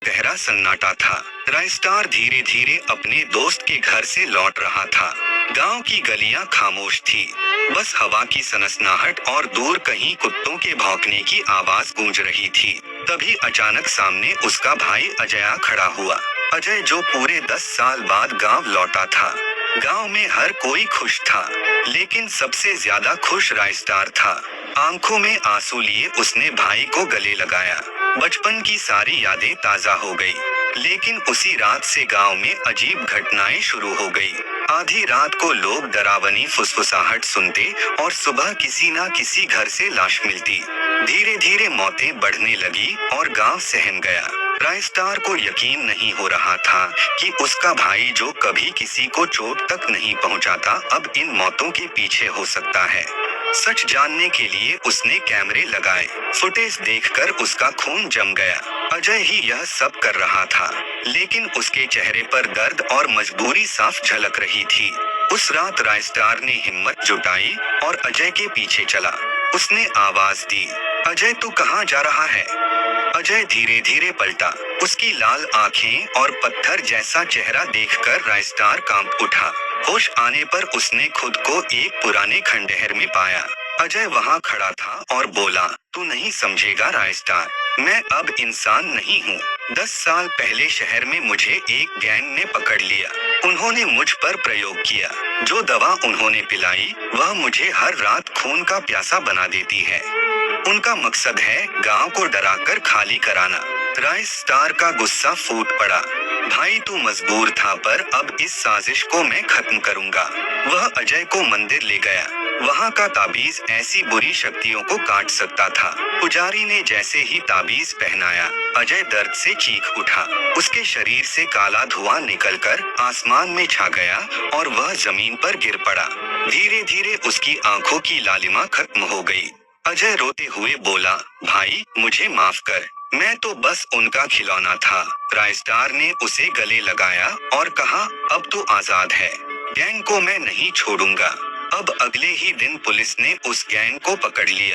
गहरा सन्नाटा था। रायस्टार धीरे धीरे अपने दोस्त के घर से लौट रहा था। गांव की गलियां खामोश थी। बस हवा की सनसनाहट और दूर कहीं कुत्तों के भौंकने की आवाज गूंज रही थी। तभी अचानक सामने उसका भाई अजया खड़ा हुआ। अजय जो पूरे 10 साल बाद गांव लौटा था। गांव में हर कोई खुश था, लेकिन सबसे ज्यादा खुश रायस्टार था। आंखों में आंसू लिए उसने भाई को गले लगाया। बचपन की सारी यादें ताजा हो गई। लेकिन उसी रात से गांव में अजीब घटनाएं शुरू हो गई। आधी रात को लोग डरावनी फुसफुसाहट सुनते और सुबह किसी ना किसी घर से लाश मिलती। धीरे धीरे मौतें बढ़ने लगी और गांव सहम गया। रायस्टार को यकीन नहीं हो रहा था कि उसका भाई जो कभी किसी को चोट तक नहीं पहुंचाता अब इन मौतों के पीछे हो सकता है। सच जानने के लिए उसने कैमरे लगाए। फुटेज देखकर उसका खून जम गया। अजय ही यह सब कर रहा था, लेकिन उसके चेहरे पर दर्द और मजबूरी साफ झलक रही थी। उस रात रायस्टार ने हिम्मत जुटाई और अजय के पीछे चला। उसने आवाज दी, अजय तू कहाँ जा रहा है? अजय धीरे धीरे पलटा। उसकी लाल आंखें और पत्थर जैसा चेहरा देखकर रायस्टार कांप उठा। होश आने पर उसने खुद को एक पुराने खंडहर में पाया। अजय वहां खड़ा था और बोला, तू नहीं समझेगा रायस्टार, मैं अब इंसान नहीं हूँ। 10 साल पहले शहर में मुझे एक गैंग ने पकड़ लिया। उन्होंने मुझ पर प्रयोग किया। जो दवा उन्होंने पिलाई वह मुझे हर रात खून का प्यासा बना देती है। उनका मकसद है गांव को डराकर खाली कराना। रायस्टार का गुस्सा फूट पड़ा। भाई तू मजबूर था, पर अब इस साजिश को मैं खत्म करूंगा। वह अजय को मंदिर ले गया। वहां का ताबीज ऐसी बुरी शक्तियों को काट सकता था। पुजारी ने जैसे ही ताबीज पहनाया, अजय दर्द से चीख उठा। उसके शरीर से काला धुआं निकलकर आसमान में छा गया और वह जमीन पर गिर पड़ा। धीरे धीरे उसकी आंखों की लालिमा खत्म हो गई। अजय रोते हुए बोला, भाई मुझे माफ कर, मैं तो बस उनका खिलौना था। रायस्टार ने उसे गले लगाया और कहा, अब तू आजाद है। गैंग को मैं नहीं छोड़ूंगा। अब अगले ही दिन पुलिस ने उस गैंग को पकड़ लिया।